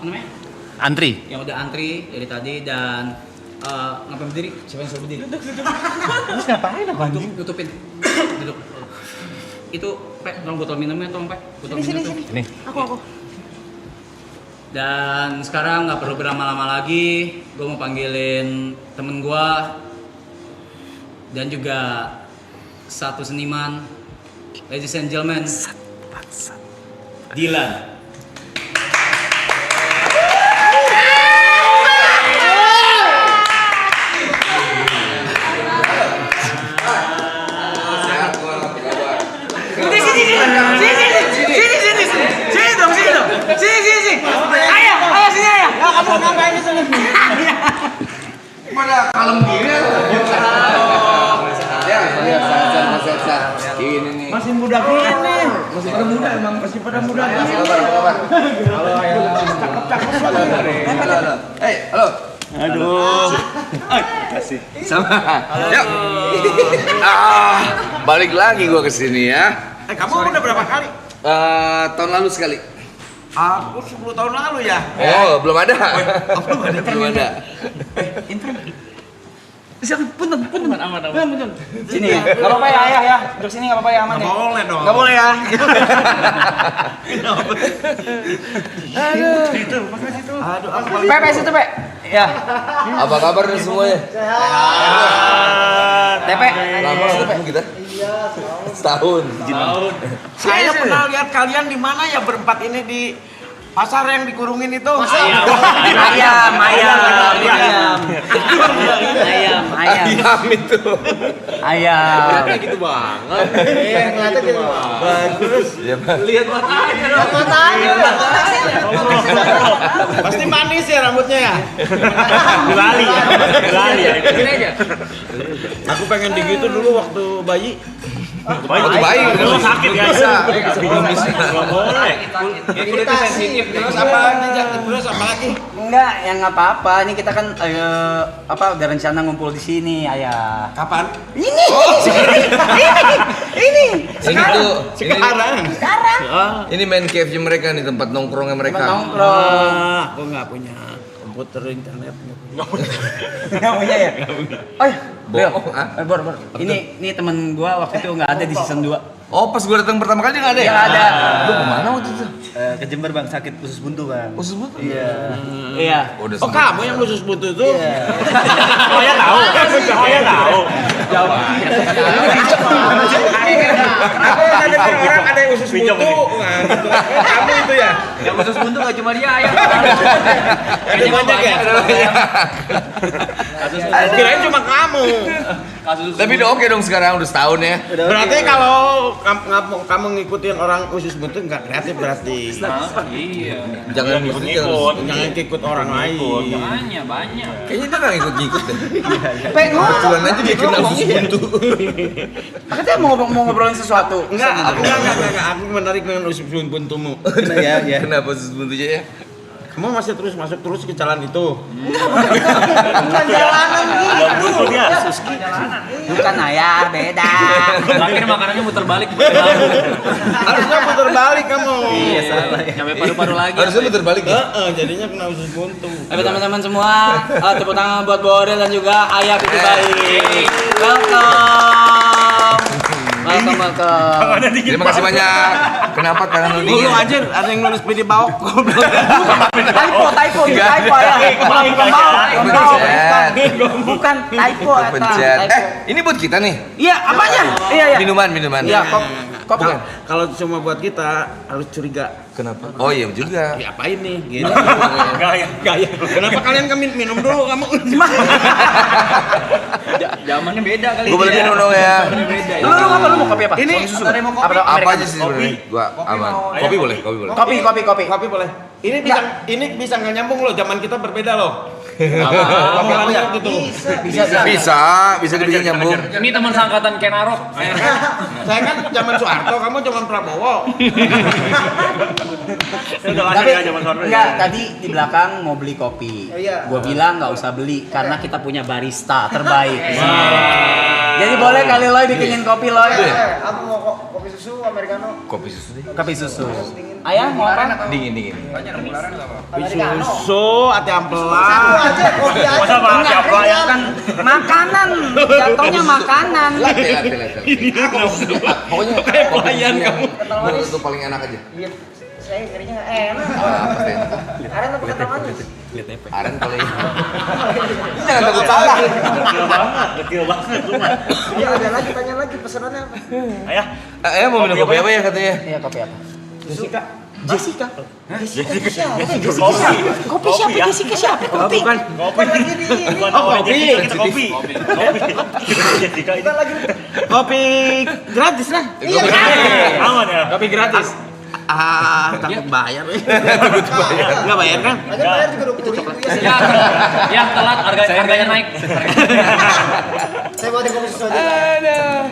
apa namanya? Antri. Yang udah antri dari tadi dan ngapain berdiri? Siapa yang suruh berdiri? Terus ngapain apa anjing? Tutupin. Duduk. Itu, Pak, tolong botol minumnya tolong, Pak. Botol Sini, minum. sini. Ini. Aku. Dan sekarang nggak perlu berlama-lama lagi, gue mau panggilin temen gue dan juga satu seniman, ladies and gentlemen, Dilan. Kamu ngapain di sini? Pada kalem gini ini nih. Masih muda gini. Masih pada muda emang. Masih pada muda gini. Kabar. Halo ya. Halo. Halo. Aduh. Kasih. Sama. Yuk. Balik lagi gua ke sini ya. Kamu udah berapa kali? Tahun lalu sekali. Aku 10 tahun lalu ya. Oh, belum ada. Belum ada. Punten. Aman. Sini ya. Enggak apa-apa ya, Ayah ya. Duduk sini enggak apa-apa ya, aman ya. Enggak boleh dong. Enggak boleh ya. Aduh, aku Pe, situ, Pe. Ya. Apa kabar nih semuanya? Tepe. Lama ketemu kita? Setahun. Saya pernah lihat kalian di mana ya berempat ini di pasar yang dikurungin itu. Ayam. Ayam itu. Ayam. Gitu banget. Ngeliatnya gitu. Bagus. Ya, Pak. Lihat matanya. Pasti manis ya rambutnya ya. Dilali ya. Sini aja. Aku pengen digitu dulu waktu bayi. Waktu bayi. Lu sakit ya? Belum bisa. Belum boleh. Kulitnya sensitif Terus apa lagi? Enggak, yang nggak apa-apa. Ini kita kan udah rencana ngumpul di sini, Ayah. Kapan? Ini. Ini tuh. Sekarang. Ini main cave mereka nih, tempat nongkrongnya mereka. Nongkrong. Aku nggak punya komputer internet. Enggak punya ya? Oh ya. Bohong, Bor. Ini temen gua waktu itu nggak ada di season 2. Oh, pas gue datang pertama kali dia nggak ada ya? Nggak ada. Lu kemana waktu itu? Ke Jember, Bang, sakit usus buntu, Bang. Usus buntu? Iya. Iya. Udah Oh, kamu yang khusus buntu itu? Saya tahu. Aku ada orang ada yang khusus buntu. Nah, gitu. Kamu itu ya? Yang khusus buntu nggak cuma dia, Ayah. Ada banyak ya? Kirain cuma kamu. Tapi udah oke dong sekarang, udah setahun ya. Berarti kalau kamu ngikutin orang khusus buntu nggak kreatif berarti. Iya. Jangan ngikut. Jangan ikut orang lain. Banyak. Kayaknya dia nggak ngikut deh. Pengen Kebetulan aja dia kena usus buntu. Katanya mau ngobrolin sesuatu. Enggak. Aku menarik dengan usus buntumu. Ya. Kenapa usus buntunya ya? Kamu masih terus masuk terus ke jalan itu. Bukan jalanan gitu. Dia. Bukan, Ayah, beda. Terakhir makanannya muter balik. Harusnya putar balik kamu. Iya, salah. Sampai paru-paru lagi. Harusnya muter balik ya? Jadinya kena usus buntu. Ayo teman-teman semua, tepuk tangan buat Boril dan juga Ayah Pipi Bayi. Welcome. Terima kasih banyak. Kenapa tangan lu dingin? Dulu anjir ada yang nulis pilih baok. Typo ya. Bukan typo eta. Pencet. Ini buat kita nih. Iya, apanya? Iya. Minuman. Iya, kopi. Kalau cuma buat kita harus curiga. Kenapa? Oh iya juga. Apain nih? Gitu. Gaya. Kenapa kalian minum dulu kamu? Zamannya beda kali. Gue boleh minum dong ya. Lu apa? Lu mau kopi apa? Ini susu. Apa Apa aja sih sebenarnya? Gua aman. Kopi boleh. Kopi. boleh. Ini bisa nggak nyambung loh. Zaman kita berbeda loh. Kopi apa ya? Gitu. Bisa dibikin nyambung. Ini teman seangkatan Kenarok. Saya kan zaman Soeharto, kamu zaman Prabowo. Tapi enggak, tadi di belakang mau beli kopi. Gua bilang nggak usah beli karena kita punya barista terbaik. Jadi boleh kali Loy bikinin kopi Loy. Aku mau kopi susu americano. Kopi susu deh. Kopi susu. Ayah mau apa? Dingin. Susu, ati ampelan. Aja kopi aja. Masa malah Enggak, siapa ya? kan makanan. Jatuhnya makanan. Latte. Pokoknya Kayak kopi pelayan susu yang kamu. menurut itu paling enak aja. Iya. Saya ngerinya nggak enak. Pasti enak. Aren apa kental manis? Aren kali. Jangan takut salah. Kecil banget lu mah. Iya ada lagi, tanya lagi pesanannya apa? Ayah, Ayah mau minum kopi apa ya katanya? Iya, kopi apa? Jessica. Jessica. Kopi siapa? Kopi siapa? ya? Jessica siapa? Kopi. bukan Bukan lagi di ini. kopi. Kita kopi. Jessica itu. Bukan lagi. Kopi gratis lah. Iya. Aman ya. Kopi gratis. Takut bayar. Enggak bayar kan? Aja bayar juga 20.000 ya. Yang telat harganya naik. Saya buatin kopi susu aja.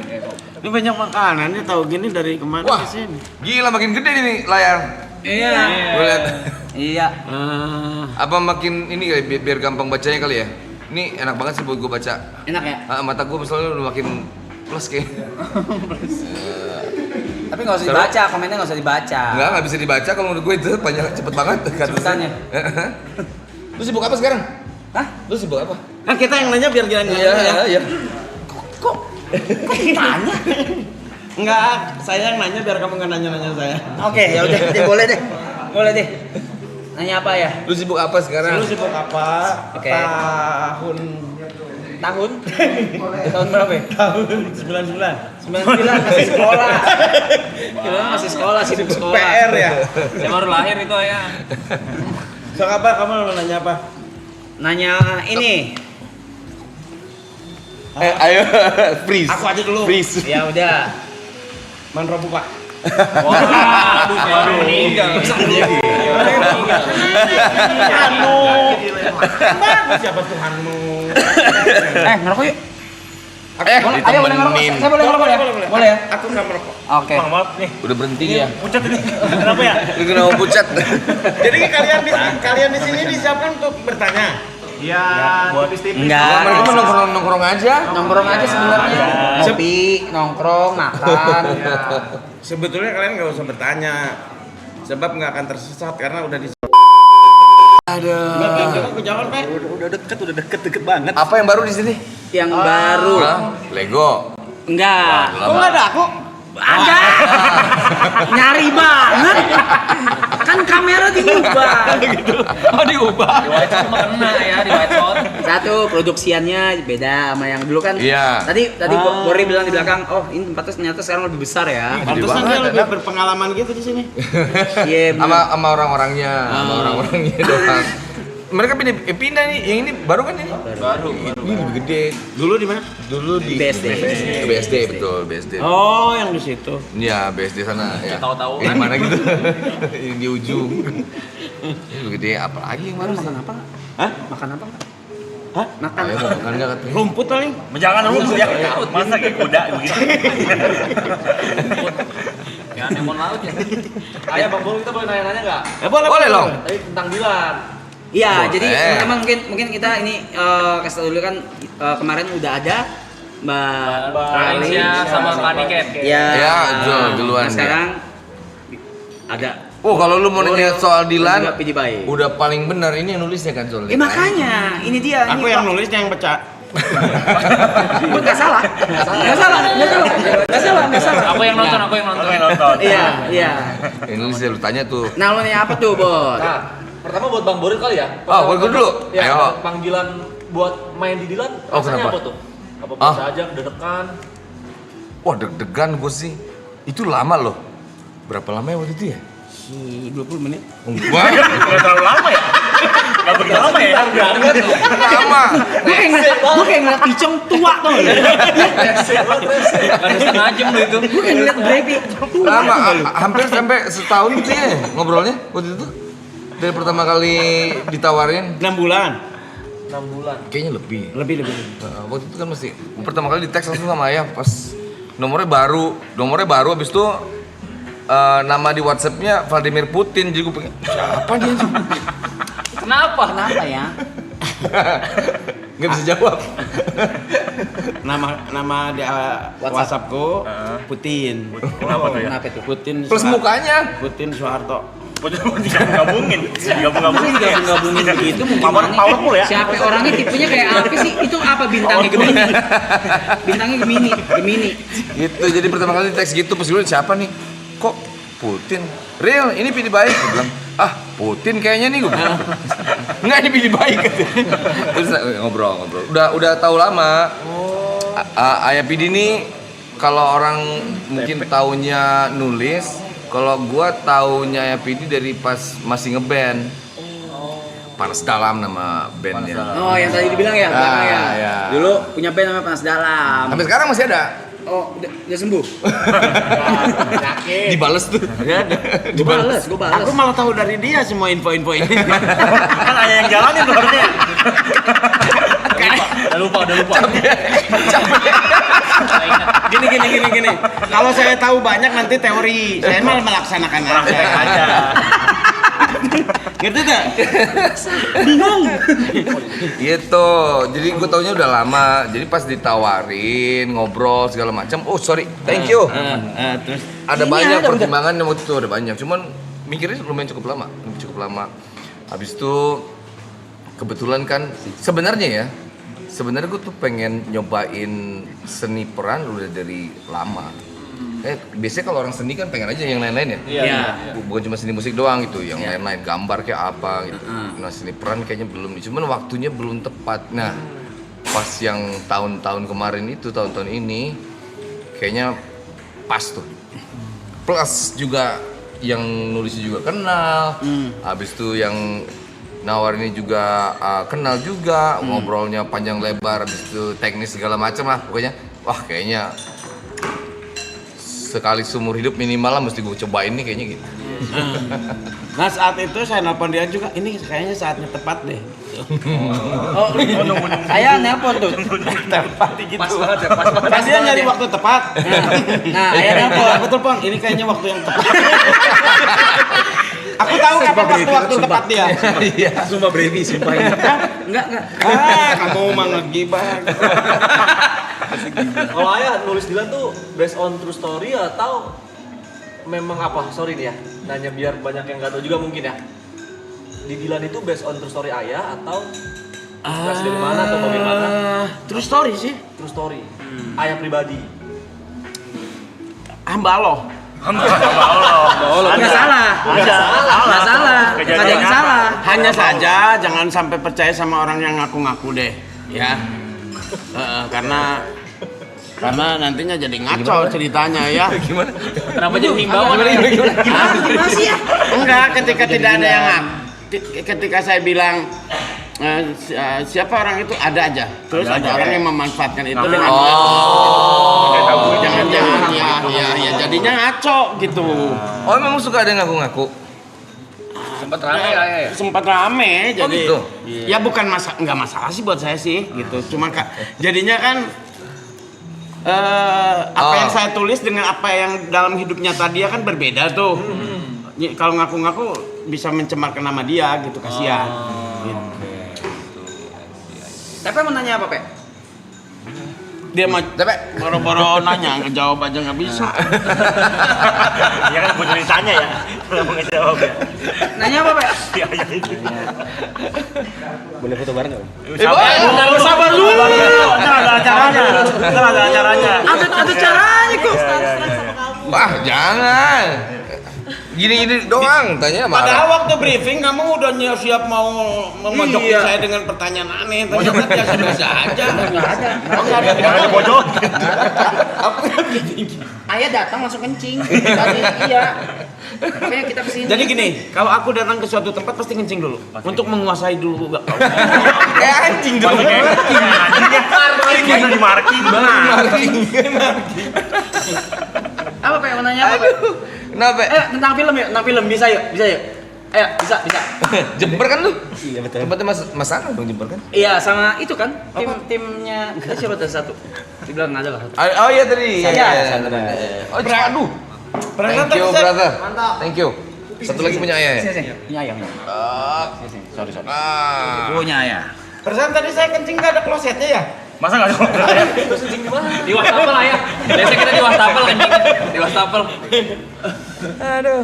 Ini banyak makanannya tahu gini dari kemana Wah. ke sini. Gila makin gede nih layar. Iya. Gue lihat. Iya. Apa makin ini kali biar gampang bacanya kali ya? Ini enak banget sih buat gue baca. Enak ya? Mata gue misalnya udah makin plus kayak. Tapi nggak usah dibaca, komennya nggak usah dibaca. Nggak bisa dibaca kalau menurut gue itu panjang cepet banget Cepetannya. Lu sibuk apa sekarang? Hah? Lu sibuk apa? Kan kita yang nanya biar jalan-jalan ya. Iya. Kok ditanya? Enggak, saya yang nanya biar kamu nggak nanya-nanya saya. Oke, ya udah, boleh deh. Boleh deh. Nanya apa ya? Lu sibuk apa sekarang? Lu sibuk apa? Oke. Tahun Tahun berapa ya? tahun 99. 99 masih sekolah. Kita masih sekolah, sibuk sekolah. PR ya. Saya baru lahir itu ayah. So apa kamu mau nanya apa? Nanya ini. Ayo, freeze. Aku aja dulu. Freeze. Ya udah. Manrobu Pak. Wah, aduh baru meninggal. Hanu. Siapa tuh Hanu? Ngerokok yuk. Ayo boleh ngerokok. ditemenin. Saya boleh ngerokok ya? Boleh ya? Aku nggak merokok. Oke. Maaf nih. Udah berhenti ya? Pucat ini. Kenapa ya? Lu kenapa pucat? Jadi kalian di sini disiapkan untuk bertanya. Iya, tipis-tipis. Enggak. Mereka mah nongkrong aja. Nongkrong aja sebenarnya. Ngopi, nongkrong, makan. Sebetulnya kalian nggak usah bertanya. Sebab nggak akan tersesat karena udah di. Aduh. Aku jawab, Pak. Udah deket banget. Apa yang baru di sini? Yang baru. Hah? Lego. Enggak. Kok nggak ada aku? Ada. Nyari banget. Kan kamera diubah. Oh diubah. Di white shot mah kena ya di white shot. Satu produksiannya beda sama yang dulu kan. Iya. Tadi Bori bilang di belakang, "Oh, ini tempatnya ternyata sekarang lebih besar ya." Pantesan dia lebih berpengalaman gitu di sini. Iya. bener. Sama orang-orangnya, doang. Mereka pindah nih, yang ini baru kan ini? Baru. Ini lebih gede. Dulu di mana? Dulu di BSD. BSD betul, BSD. Oh, yang di situ. Iya, BSD sana ya. Tahu-tahu Yang kan. mana gitu? Yang di ujung. Ini lebih gede, apalagi yang baru? Makan apa? Hah? Makan apa? Hah? Makan. Ayo mau makan enggak katanya? Rumput paling. Jangan rumput ya. Masa kayak kuda begitu. Ya anemon laut ya. Ayah Bang Bol kita boleh nanya-nanya enggak? Ya boleh. Boleh loh. Tadi tentang Dilan. Iya, Boleh. jadi teman-teman mungkin kita ini kasih tau dulu kan kemarin udah ada Mbak Alicia sama Kaniket. Ya. Ya, duluan Nah, sekarang ada. Oh, kalau lu mau nanya soal Dilan, juga Pidi Baik. udah paling benar ini yang nulisnya kan soalnya. Makanya, ini dia. Aku ini yang Pak. nulisnya yang pecah. Nggak salah. Aku yang nonton. Aku yang nonton. Iya. Yang nulisnya lu tanya tuh. Nah, lo nih apa tuh, Bos? Pertama buat Bang Boris kali ya. Oh, buat gue dulu. Ya, Ayo. panggilan buat main di Dilan. Oh, Rasanya kenapa? apa tuh? Apa biasa aja, deg-degan. Wah, deg-degan gue sih. Itu lama loh. Berapa lama ya waktu itu ya? 20 menit. Wah, Nggak terlalu lama ya? Nggak begitu lama ya? lama. Gue kayak ngeliat Icong tua tuh. Ada setengah jam lo itu. Gue kayak ngeliat Brady. Lama, hampir sampai setahun gitu ya ngobrolnya waktu itu. Dari pertama kali ditawarin, 6 bulan. 6 bulan. kayaknya lebih. Lebih. Waktu itu kan mesti pertama kali di teks langsung sama ayah pas nomornya baru habis itu nama di WhatsApp-nya Vladimir Putin, jadi gue pengen siapa dia? Kenapa? Kenapa ya? Nggak bisa jawab. Nama di WhatsAppku Putin. Kenapa tuh ya? Kenapa tuh? Putin. Plus mukanya. Putin Soeharto. Digabungin Gabungin begitu mungkin powerful ya. Siapa orangnya tipenya kayak apa sih? Itu apa bintangnya Gemini? Bintangnya Gemini. Gitu, jadi pertama kali di teks gitu, pas gue siapa nih? Kok Putin? Real, ini pilih baik. Gue bilang, Putin kayaknya nih gue bilang. Enggak, ini pilih baik. Terus ngobrol. Udah tahu lama. Ayah Pidi nih, kalau orang mungkin taunya nulis, kalau gua taunya Ayah Pidi dari pas masih ngeband. Panas Dalam nama bandnya. Oh, yang tadi dibilang ya, belakang ya. Ya. Dulu punya band namanya Panas Dalam. Sampai sekarang masih ada. Oh, udah sembuh. Dibales tuh. Gua bales. Aku malah tahu dari dia semua info-info ini. Kan ayah yang jalanin tuh harusnya. Udah lupa. Gini. Kalau saya tahu banyak nanti teori, saya malah melaksanakan aja. Gitu tak? Bingung. Gitu. Jadi gue taunya udah lama. Jadi pas ditawarin ngobrol segala macam, oh sorry, thank you. Terus Ada banyak pertimbangan yang waktu itu ada banyak. Cuman mikirnya lumayan cukup lama. Habis itu kebetulan kan sebenarnya gue tuh pengen nyobain seni peran udah dari lama. Biasanya kalau orang seni kan pengen aja yang lain-lain ya. Iya. Bukan cuma seni musik doang gitu, yang lain-lain gambar kayak apa gitu. Nah seni peran kayaknya belum nih, cuman waktunya belum tepat. Nah pas yang tahun-tahun kemarin itu, tahun-tahun ini kayaknya pas tuh. Plus juga yang nulisnya juga kenal, habis itu yang nawarinnya juga kenal juga, ngobrolnya panjang lebar, habis itu teknis segala macam lah pokoknya. Wah kayaknya sekali seumur hidup minimal lah mesti gue cobain nih kayaknya gitu. Nah saat itu saya nelpon dia juga, ini kayaknya saatnya tepat deh. Saya nelpon tuh. Tepat gitu. Pas banget ya, Pas dia nyari waktu tepat. Nah, ayah nelpon. Aku telepon, ini kayaknya waktu yang tepat. Aku tahu kapan waktu tepat dia. Iya. Sumpah Brevi, sumpah ini. Enggak. Kamu mah ngegibah. Kalau ayah nulis Dilan tuh based on true story atau memang apa? Sorry nih ya, nanya biar banyak yang nggak tahu juga mungkin ya. Di Dilan itu based on true story ayah atau inspirasi dari mana atau bagaimana? True story sih. True story. Ayah pribadi. Hamba Allah. Enggak salah. Enggak salah. Enggak ada yang salah. Hanya saja jangan sampai percaya sama orang yang ngaku-ngaku deh, ya. Karena nantinya jadi ngaco ceritanya ya. Gimana? Kenapa jadi himbauan? Gimana sih ya? Enggak, ketika tidak ada yang ketika saya bilang siapa orang itu ada aja. Terus ada orang yang memanfaatkan itu dengan jangan-jangan ya jadinya ngaco gitu. Oh memang suka ada yang ngaku-ngaku? Sempat rame ayah ya. Sempat rame jadi gitu? ya bukan nggak masalah sih buat saya sih gitu. Cuma jadinya kan apa yang saya tulis dengan apa yang dalam hidupnya tadi kan berbeda tuh. Kalau ngaku-ngaku bisa mencemarkan nama dia gitu, kasihan. Gitu. Tapi mau nanya apa, Pe? Dia mah boro-boro nanya, ngejawab aja nggak bisa. Iya kan gue ceritanya ya. Kenapa ngejawab ya? Nanya apa, Pe? Boleh foto bareng nggak? Sabar dulu. Ntar ada acaranya. Ada caranya kok. Wah jangan. Gini doang, tanya Padahal marah. waktu briefing kamu udah siap mau memojokin saya dengan pertanyaan aneh. Ternyata biasa-biasa aja. Enggak ada Bojol. Ayah datang langsung kencing. Tadi iya. Makanya kita kesini. Jadi gini, kalau aku datang ke suatu tempat pasti kencing dulu. Untuk menguasai dulu. Kayak anjing dong. Kayak di marking. Apa, Pe? Mau nanya apa, Pe? Kenapa? Tentang film ya, tentang film bisa yuk. Ayo, bisa. Jember kan lu? Iya betul. Tempatnya Mas Anang dong Jember kan? Iya, sama itu kan timnya siapa tuh satu? Dibilang ada lah. Oh iya tadi. Iya. Oh aduh. Thank you brother. Mantap. Thank you. Satu lagi punya ayah ya? Punya ayah. Sorry. Punya ayah. Perasaan tadi saya kencing nggak ada klosetnya ya? Masa nggak ada? Terus anjing di mana? Di wastafel lah ya. Biasa kita di wastafel anjing. Di wastafel. Aduh.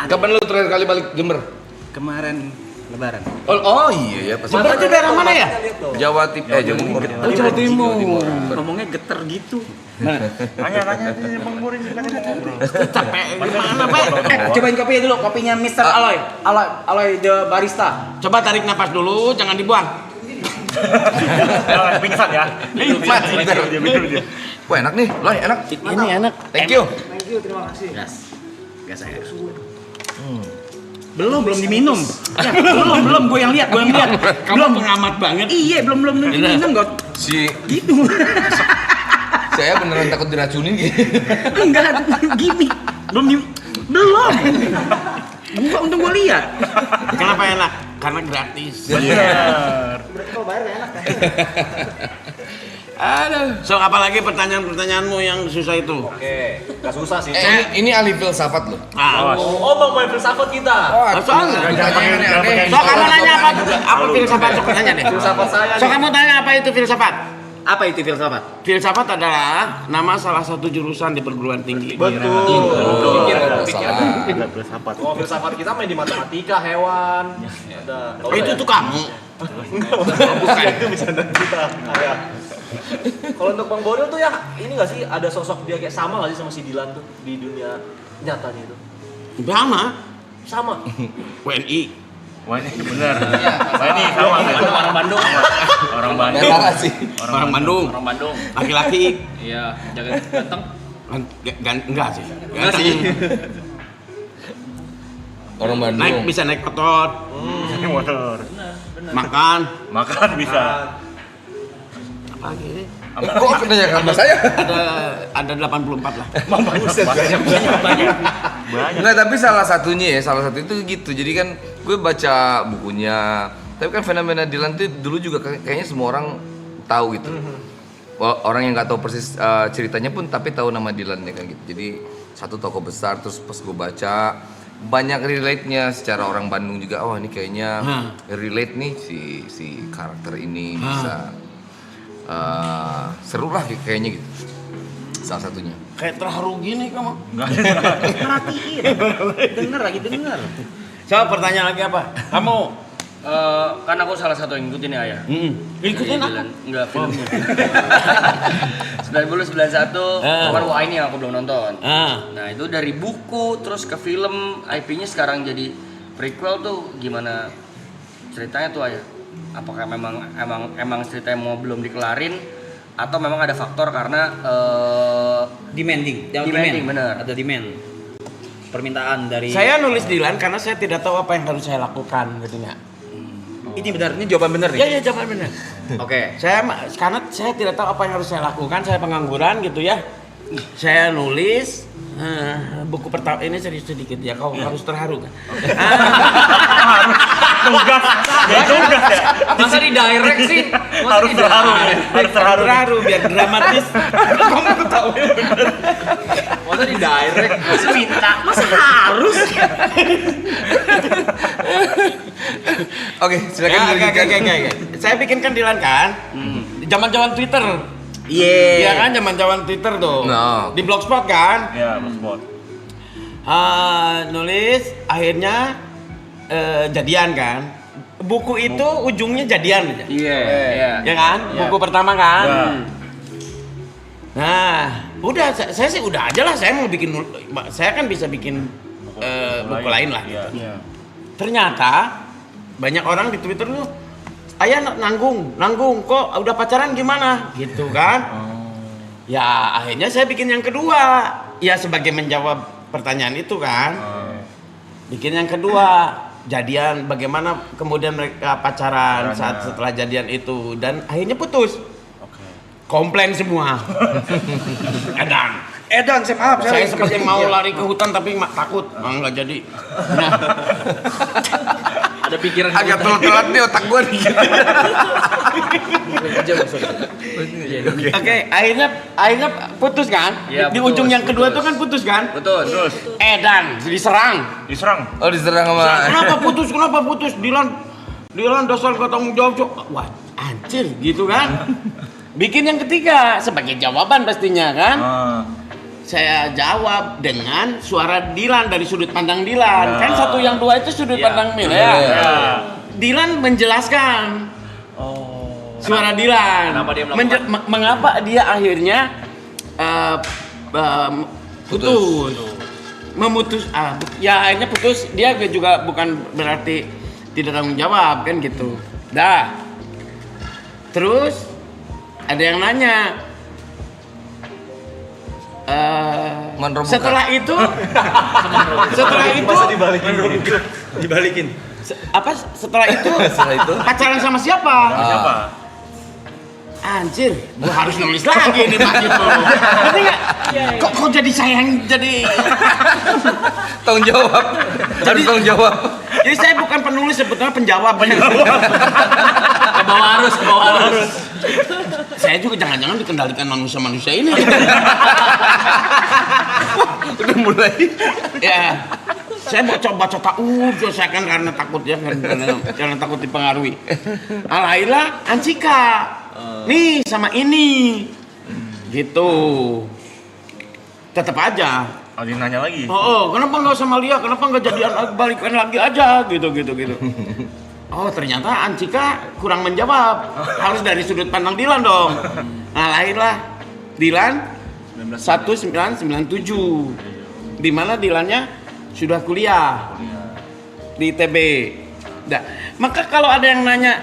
Kapan lu terakhir kali balik Jember? Kemarin Lebaran. Oh iya ya pas. Jember itu daerah mana ya? Jawa Timur. Jawa Timur. Oh, Jawa Timur. Ngomongnya geter gitu. Tanya di Bang Bur ini Capek gimana, Pak? Cobain kopinya dulu, kopinya Mr. Aloy the barista. Coba tarik napas dulu, jangan dibuang. Pingsan ya. Nikmat. Dia. Wah enak nih, Loy enak. Ini enak. Thank you. Gas saya. Belum diminum. Ya, belum gue yang lihat. Kamu pengamat banget. Iya, belum diminum kok. Si Gitu. saya beneran takut diracunin gitu. Enggak, gini. Belum. Gua untung gua lihat. Kenapa enak? Karena gratis. Bener. Aduh. So, apalagi pertanyaan-pertanyaanmu yang susah itu? Oke, gak susah sih. Ini ahli filsafat loh. Ah. Oh, bang main filsafat kita. Soalnya. aneh-aneh. So, kamu nanya apa? Apa filsafat? So, tanya deh. Filsafat saya. So, kamu tanya apa itu filsafat? Apa itu filsafat? Filsafat adalah nama salah satu jurusan di perguruan tinggi. Betul. Salah. Oh, filsafat kita main di matematika, hewan. Ada. Oh, itu tuh kamu. Bukan itu bercanda kita. Ya. Kalau untuk Bang Boril tuh ya ini nggak sih ada sosok dia kayak sama nggak sih sama si Dilan tuh di dunia nyatanya itu? Sama. Sama. WNI. Wah ini bener. Wah ini sama. Orang Bandung. Orang Nggak Bandung. salah sih. Orang Bandung. Orang Bandung. Laki-laki. Iya, jangan ganteng. Enggak sih. Enggak sih. Orang Bandung. Bisa naik motor, Ini motor. makan Bisa. apa lagi? Kok nanya sama saya? Ada 84 lah. Banyak. Enggak, tapi salah satu itu gitu. Jadi kan gue baca bukunya. Tapi kan fenomena Dilan itu dulu juga kayaknya semua orang tahu gitu. Orang yang nggak tahu persis ceritanya pun tapi tahu nama Dilan ya kan gitu. Jadi satu tokoh besar, terus pas gue baca banyak relate-nya secara orang Bandung juga. Oh ini kayaknya relate nih si karakter ini bisa seru lah kayaknya gitu. Salah satunya. Kayak terharu gini kamu. Perhatiin. Denger. Coba pertanyaan lagi apa? Kamu Kan aku salah satu yang ngikutin ya ayah. ikutin apa? Enggak filmnya. 9091 kemarin wah ini yang aku belum nonton. Nah itu dari buku terus ke film, IP-nya sekarang jadi prequel tuh gimana ceritanya tuh ayah? Apakah memang ceritanya mau belum dikelarin atau memang ada faktor karena Demanding, bener. ada demand. Permintaan dari Saya nulis Dilan karena saya tidak tahu apa yang harus saya lakukan gitu ya. Ini benar, ini jawaban benar nih. Ya jawaban benar. Oke. Karena saya tidak tahu apa yang harus saya lakukan, saya pengangguran gitu ya. Saya nulis buku pertama ini serius sedikit ya, kau harus terharu kan. Tugas. Ya tugas ya. Masa di direct sih? Harus terharu. Biar dramatis. Kamu tahu. Masa di direct? Masa minta, masa harus. Oke, silakan dilanjutkan. Oke. Saya bikinkan Dilan kan. Zaman-zaman Twitter. Iya. Iya kan zaman-zaman Twitter tuh. No. Di Blogspot kan. Ya, Blogspot. Nulis akhirnya jadian kan. Buku itu ujungnya jadian aja. Iya. Ya kan? Buku pertama kan. Ya. Nah, udah saya sih udah aja lah, saya mau bikin saya kan bisa bikin buku lain lah gitu. Iya. Ternyata banyak orang di Twitter tuh, "Ayah nanggung kok udah pacaran gimana?" gitu kan. Ya, akhirnya saya bikin yang kedua. Ya sebagai menjawab pertanyaan itu kan. Bikin yang kedua, jadian bagaimana kemudian mereka pacaran saat setelah jadian itu dan akhirnya putus. Komplain semua. Edan, maaf Saya seperti mau lari ke hutan tapi takut nggak jadi. Nah, Ada pikiran Agak telat nih otak gue nih. Oke, akhirnya putus kan? Iya, Di putus, ujung yang kedua putus. tuh kan putus kan? Betul. Edan diserang. Diserang. Oh diserang sama. Kenapa putus? Dilan dasar gak tanggung jawab, Cok. Wah, anjir gitu kan. Bikin yang ketiga sebagai jawaban pastinya kan. Saya jawab dengan suara Dilan dari sudut pandang Dilan. Kan satu yang dua itu sudut pandang Mil ya. Dilan menjelaskan. Suara Dilan. Kenapa dia melakukan? Mengapa dia akhirnya memutus ya akhirnya putus. Dia juga bukan berarti tidak tanggung jawab kan gitu. Terus ada yang nanya setelah itu Dibalikin. setelah itu pacaran sama siapa? Anjir, gua harus nulis lagi nih Pak gitu. Ngerti nggak? Kok jadi saya yang jadi Tanggung jawab. Harus tanggung jawab. jadi saya bukan penulis sebetulnya penjawab. Ke bawah arus. Saya juga jangan-jangan dikendalikan manusia-manusia ini. Udah mulai. Ya, saya mau coba saya kan karena takut ya, karena takut dipengaruhi. Alailah Ancika, nih sama ini, gitu. Tetap aja. Dia nanya lagi. Kenapa nggak sama Lia? Kenapa nggak jadian balikan lagi aja? Gitu. Oh ternyata Ancika kurang menjawab. Harus dari sudut pandang Dilan dong. Nah lahirlah Dilan 1997. Di mana Dilannya sudah kuliah di ITB. Maka kalau ada yang nanya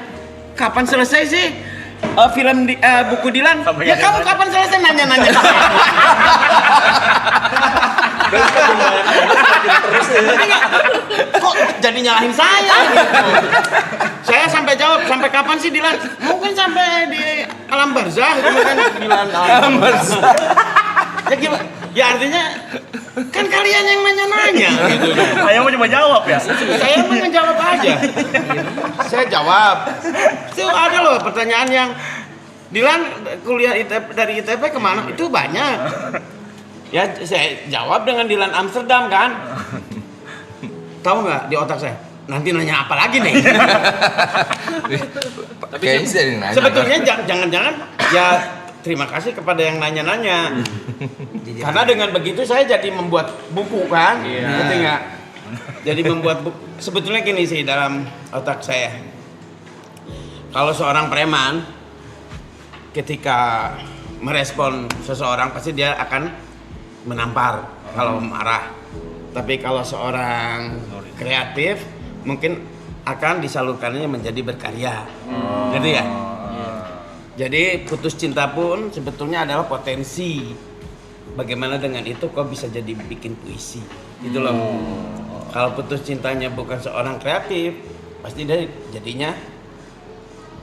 kapan selesai sih buku Dilan? Ya kamu kapan selesai nanya-nanya? Kok jadi nyalahin saya gitu. Saya sampai jawab, sampai kapan sih Dilan? Mungkin sampai di alam barzah gitu kan Dilan alam barzah. Ya gimana? Ya artinya kan kalian yang nanya-nanya gitu. Saya mau coba jawab ya. Saya mau ngejawab aja. Saya jawab. Itu ada loh pertanyaan yang Dilan kuliah dari ITB kemana? Itu banyak. Ya saya jawab dengan Dilan Amsterdam kan. Tahu nggak di otak saya? Nanti nanya apa lagi nih? Kayaknya sih ada yang nanya. Sebetulnya jangan-jangan ya terima kasih kepada yang nanya-nanya. Karena dengan begitu saya jadi membuat buku kan. Ngerti nggak? Jadi membuat buku. Sebetulnya gini sih dalam otak saya. Kalau seorang preman ketika merespon seseorang pasti dia akan menampar kalau marah. Tapi kalau seorang kreatif mungkin akan disalurkannya menjadi berkarya. Gitu ya? Jadi putus cinta pun sebetulnya adalah potensi. Bagaimana dengan itu kok bisa jadi bikin puisi. Gitu loh. Kalau putus cintanya bukan seorang kreatif, pasti dia jadinya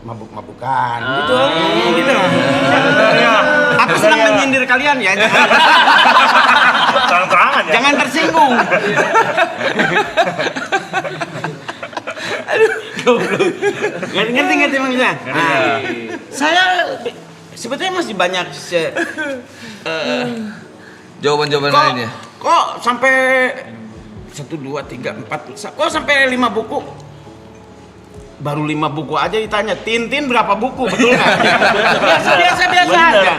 mabuk-mabukan. Gitu loh. Aku senang menyindir kalian ya. Terang-terangan ya. Jangan tersinggung. Ngerti maksudnya? Saya sebetulnya masih banyak Jawaban-jawaban lainnya. Kok sampai 1, 2, 3, 4 kok sampai 5 buku? Baru 5 buku aja ditanya, Tintin berapa buku? Betul nggak? Biasa aja.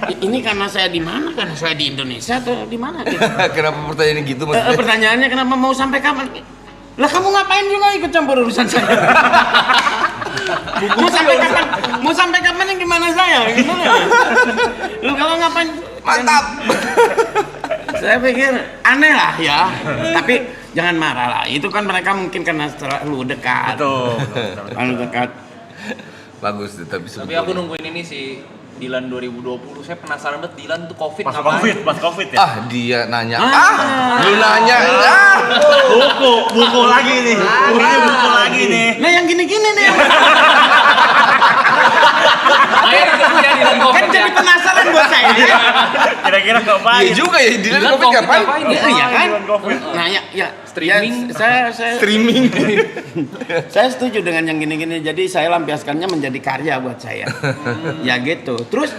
Ini karena saya di mana? Karena saya di Indonesia atau di mana? Gitu. Kenapa pertanyaannya gitu maksudnya? Pertanyaannya kenapa mau sampai kapan? Lah kamu ngapain juga ikut campur urusan saya? Mau sampai kapan yang gimana saya? Gimana? Lu kalau ngapain? Mantap. Saya pikir aneh lah ya. Tapi jangan marah lah. Itu kan mereka mungkin karena terlalu dekat. Terlalu dekat. Bagus tapi Tapi aku nungguin ini sih Dilan 2020. Saya penasaran banget Dilan tuh Covid Pas ngapain? Covid ya. dia nanya. Lu nanya. Buku lagi nih. Buku lagi nih. Nah yang gini-gini nih. Akhirnya punya Dilan Covid. Kan jadi penasaran buat saya. Kira-kira ngapain? Iya juga ya, Dilan Dilan Covid ngapain? Iya kan? Dilan Covid. Nah ya Streaming. Ya, saya Streaming. saya setuju dengan yang gini-gini. Jadi saya lampiaskannya menjadi karya buat saya. Ya gitu. Terus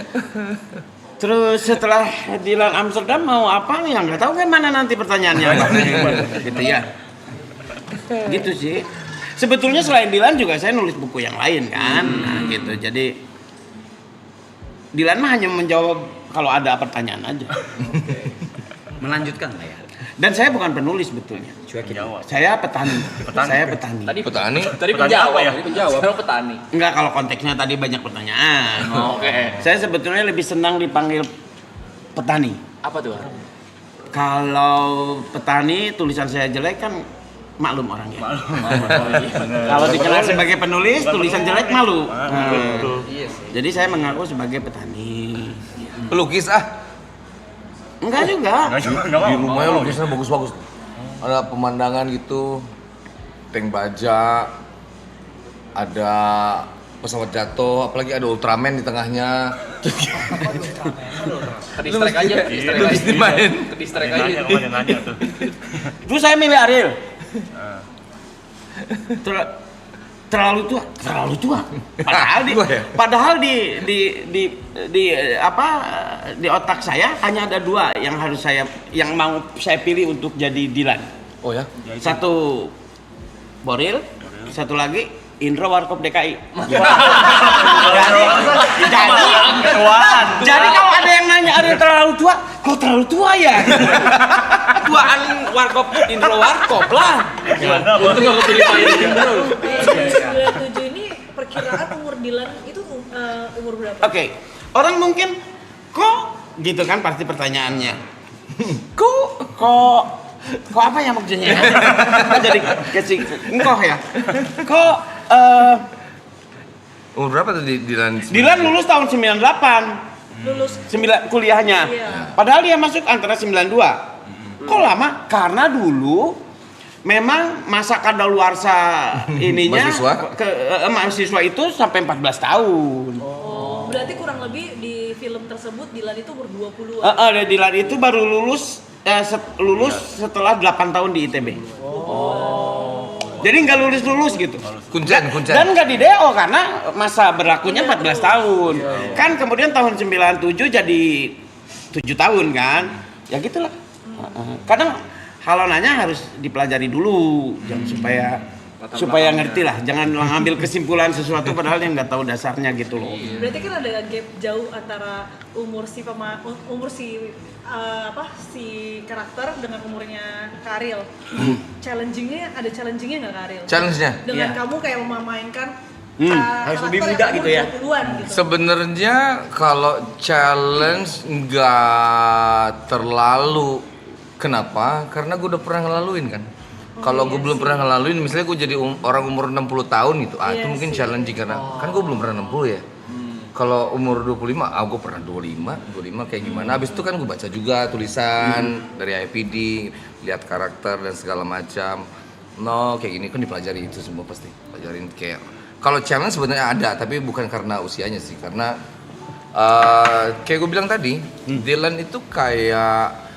setelah Dilan Amsterdam mau apa nih? Nggak tahu kan mana nanti pertanyaannya. Gitu ya. Gitu sih. sebetulnya selain Dilan juga saya nulis buku yang lain kan. Nah, gitu. Jadi Dilan mah hanya menjawab kalau ada pertanyaan aja. Melanjutkan lah ya. Dan saya bukan penulis sebetulnya. Saya petani. Saya petani. Tadi penjawab ya. Sekarang petani. Enggak, kalau konteksnya tadi banyak pertanyaan. Oke. Saya sebetulnya lebih senang dipanggil petani. Apa tuh? Kalau petani tulisan saya jelek kan maklum orangnya. Kalau dikenal sebagai penulis tulisan jelek malu. Jadi saya mengaku sebagai petani. Pelukis Enggak juga. Di rumahnya lukisnya bagus-bagus. Ada pemandangan gitu, tank baja, ada pesawat jatuh, apalagi ada Ultraman di tengahnya. Kedistrek aja. Kedistrek aja. Nanya tuh. Terus saya milih Ariel. Terlalu tua. Padahal di otak saya hanya ada 2 yang mau saya pilih untuk jadi Dilan. Oh ya? Satu Boril, satu lagi Indro Warkop DKI. Jadi kalau ada yang nanya Ariel terlalu tua, kok terlalu tua ya? Tuaan Warkop Indro Warkop lah. Untung aku pilih Pak Indro. 97 ini perkiraan umur Dilan itu umur berapa? Oke, orang mungkin kok gitu kan pasti pertanyaannya. Kok apa ya maksudnya? Kan jadi kecil engkoh ya. Kok Umur berapa tuh Dilan? Dilan lulus tahun 98. Lulus Kuliahnya. Iya. Padahal dia masuk antara 92. Kok lama? Karena dulu memang masa kadaluarsa ininya mahasiswa itu sampai 14 tahun. Oh, berarti kurang lebih di film tersebut Dilan itu umur 20-an. Dilan itu baru lulus setelah 8 tahun di ITB. Jadi nggak lulus gitu. Kuncen. Dan nggak di DO karena masa berlakunya 14 tahun. Kan kemudian tahun 97 jadi 7 tahun kan. Ya gitulah. Kadang halonanya harus dipelajari dulu supaya ngerti lah. Jangan ngambil kesimpulan sesuatu padahal yang nggak tahu dasarnya gitu loh. Berarti kan ada gap jauh antara umur si karakter dengan umurnya Karil. Challengingnya nggak Karil? Challenge-nya? Dengan kamu kayak memainkan harus lebih muda gitu ya. 20-an gitu. Sebenarnya kalau challenge nggak terlalu. Kenapa? Karena gue udah pernah ngelaluin kan. Kalau gue belum pernah ngelaluin, misalnya gue jadi orang umur 60 tahun gitu, itu mungkin challenging karena kan gue belum pernah 60 ya. Kalau umur 25, gue pernah 25 kayak gimana. Habis itu kan gue baca juga tulisan dari IPD, lihat karakter dan segala macam. Kayak gini kan dipelajari itu semua pasti. Pelajarin kayak kalau challenge sebenarnya ada, tapi bukan karena usianya sih, karena kayak gue bilang tadi, Dilan itu kayak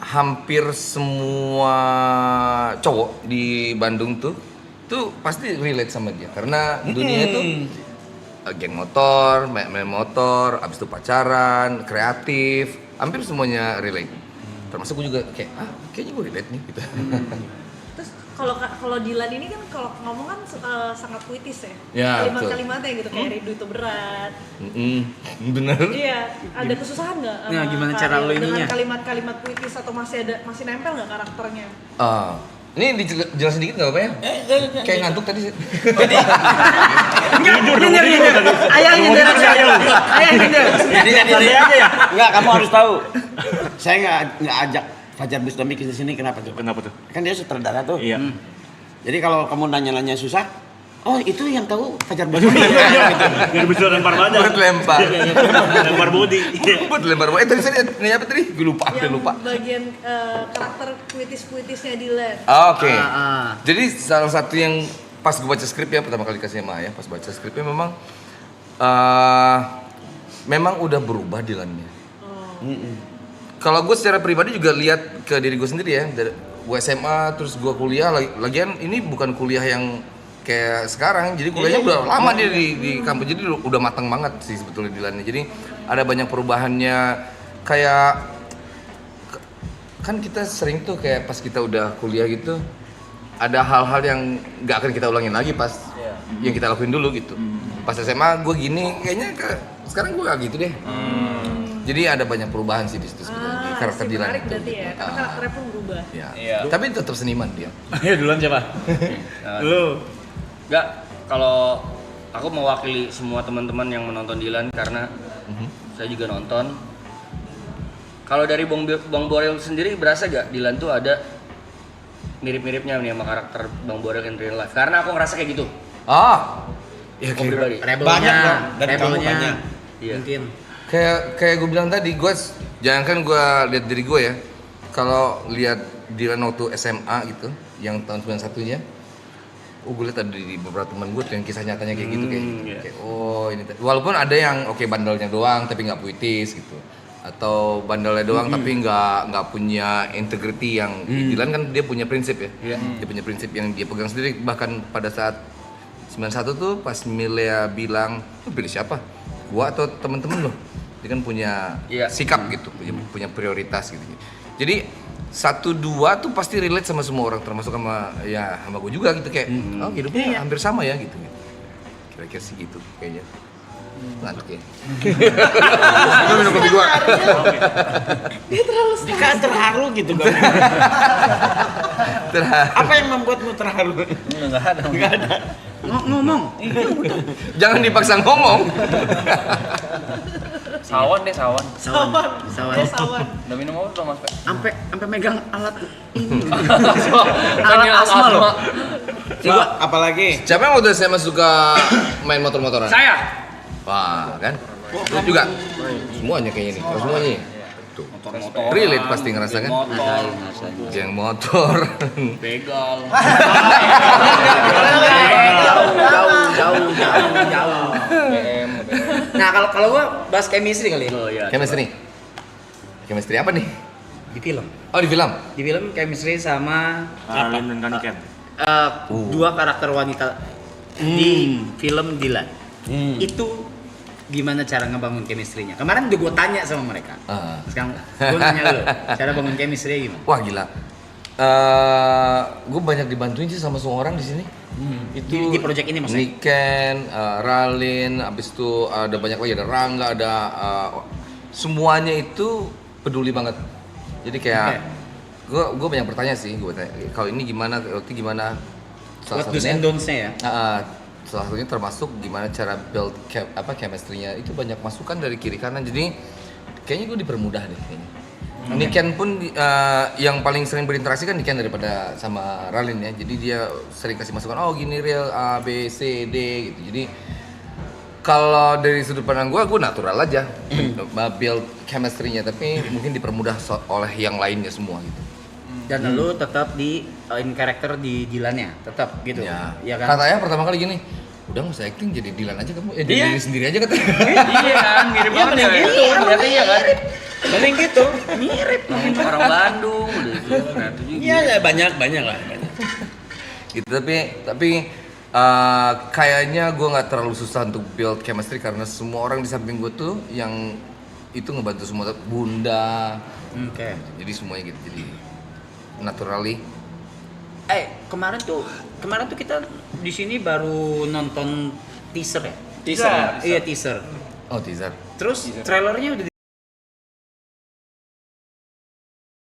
hampir semua cowok di Bandung tuh pasti relate sama dia karena dunia itu geng motor, main motor, abis itu pacaran, kreatif, hampir semuanya relate. Termasuk gue juga kayak kayaknya gue relate nih gitu. Terus kalau Dilan ini kan kalau ngomong kan sangat puitis ya. Ya, Kalimat-kalimatnya gitu kayak rindu itu berat. Bener. Iya, ada kesusahan nggak? Nah, gimana cara lo ininya? Dengan kalimat-kalimat puitis atau masih nempel nggak karakternya? Ini dijelasin dikit nggak apa ya? Kayak ngantuk tadi. Nyindir. Ayah nyindir. Jadi aja ya. Enggak, kamu harus tahu. Saya nggak ajak Fajar Bustami ke sini kenapa tuh? Kan dia sutradara tuh. Iya. Jadi kalau kamu nanya-nanya susah, oh itu yang tahu Fajar Bustami. Biar bisa lempar badan. Buat lempar. Lempar body. Buat lempar. Tadi saya nanya apa tadi? Gue lupa. Bagian karakter puitis-puitisnya Dilan. Oke. Jadi salah satu yang pas gue baca skrip ya pertama kali kasih sama Ayah, pas baca skripnya memang udah berubah Dilannya. Kalau gue secara pribadi juga lihat ke diri gue sendiri ya, dari gue SMA terus gue kuliah, lagian ini bukan kuliah yang kayak sekarang, jadi kuliahnya udah lama dia di kampus, jadi udah matang banget sih sebetulnya Dilannya. Jadi ada banyak perubahannya, kayak kan kita sering tuh kayak pas kita udah kuliah gitu, ada hal-hal yang nggak akan kita ulangin lagi pas yang kita lakuin dulu gitu. Pas SMA gue gini, kayaknya sekarang gue gak gitu deh. Jadi ada banyak perubahan sih di situ sebenarnya karakter Dilan menarik itu. berarti ya, karena karakternya pun berubah. Ya. Iya. Tapi tetap seniman dia. Ayo duluan siapa? Lu. Enggak, kalau aku mewakili semua teman-teman yang menonton Dilan karena saya juga nonton. Kalau dari Bang Boril sendiri berasa gak Dilan tuh ada mirip-miripnya nih sama karakter Bang Boril in real life? Karena aku ngerasa kayak gitu. Ya Aku pribadi. Banyak dong, dari kamu banyak. Iya. Mungkin. Kayak gue bilang tadi, jangankan gue lihat diri gue ya. Kalau lihat Dilan waktu SMA gitu, yang tahun 91-nya, gue lihat ada di beberapa teman gue tuh yang kisah nyatanya kayak gitu kayak oh ini. Walaupun ada yang bandelnya doang tapi nggak puitis gitu, atau bandelnya doang tapi nggak punya integrity yang Dilan kan dia punya prinsip ya. Dia punya prinsip yang dia pegang sendiri. Bahkan pada saat 91 tuh pas Milea bilang, "Lu pilih siapa? Gua atau temen-temen lo?" Dia kan punya sikap gitu, punya prioritas gitu. Jadi 1-2 tuh pasti relate sama semua orang, termasuk sama gue juga gitu kayak, oh hidupnya hampir sama ya gitu. Kira-kira sih gitu kayaknya. Ngantuk ya. Gue minum kopi gua. Dia terlalu Dika terharu gitu gak? Apa yang membuatmu terharu? Enggak ada. Ngomong. Jangan dipaksa ngomong. Sawan. Udah minum apa belum Mas Pe? Sampai megang alat ini. Alat asma loh. Coba apalagi? Siapa yang waktu SMA suka main motor-motoran? Saya. Wah, kan? Lu juga? Semuanya kayaknya nih, semuanya nih. Tuh. Relate pasti ngerasa kan? Yang motor. Begal. Jauh. Nah, kalau gua bahas chemistry kali ya. Oh iya. Chemistry. Chemistry apa nih? Di film. Oh, di film. Di film chemistry sama Arlin dan Kaniken. dua karakter wanita di film Dilan. Itu gimana cara ngebangun chemistry-nya? Kemarin udah gue tanya sama mereka. Sekarang gue nanya lu, cara bangun chemistry gimana? Wah, gila. Gue banyak dibantuin sih sama semua orang di sini. Itu Di project ini maksudnya? Niken, Ralin, abis itu ada banyak lagi, ada Rangga, ada semuanya itu peduli banget. Jadi kayak gue banyak bertanya sih, gue tanya kalau ini gimana, kalau itu gimana. What do's and don'ts-nya ya? Salah satunya termasuk gimana cara build chemistry-nya, itu banyak masukan dari kiri kanan. Jadi kayaknya gue dipermudah deh kayaknya. Niken pun yang paling sering berinteraksi kan Niken daripada sama Ralin ya. Jadi dia sering kasih masukan, oh gini real A, B, C, D gitu. Jadi kalau dari sudut pandang gue natural aja build chemistry-nya, tapi mungkin dipermudah oleh yang lainnya semua gitu. Dan lu tetap di in karakter di Dilannya, tetap gitu. Ya, kan? Katanya pertama kali gini, udah nggak usah acting, jadi Dilan aja kamu, jadi diri sendiri aja katanya. Iya kan, mirip banget ya. Ternyata iya kan. Paling gitu. Mirip. Orang Bandung udah itu. Ternyata juga. Iya banyak lah. Gitu, tapi kayaknya gue nggak terlalu susah untuk build chemistry karena semua orang di samping gue tuh yang itu ngebantu semua, Bunda. Jadi semuanya gitu, jadi naturally. Kemarin tuh kita di sini baru nonton teaser ya? Teaser. Iya teaser. Oh, teaser. Terus trailernya udah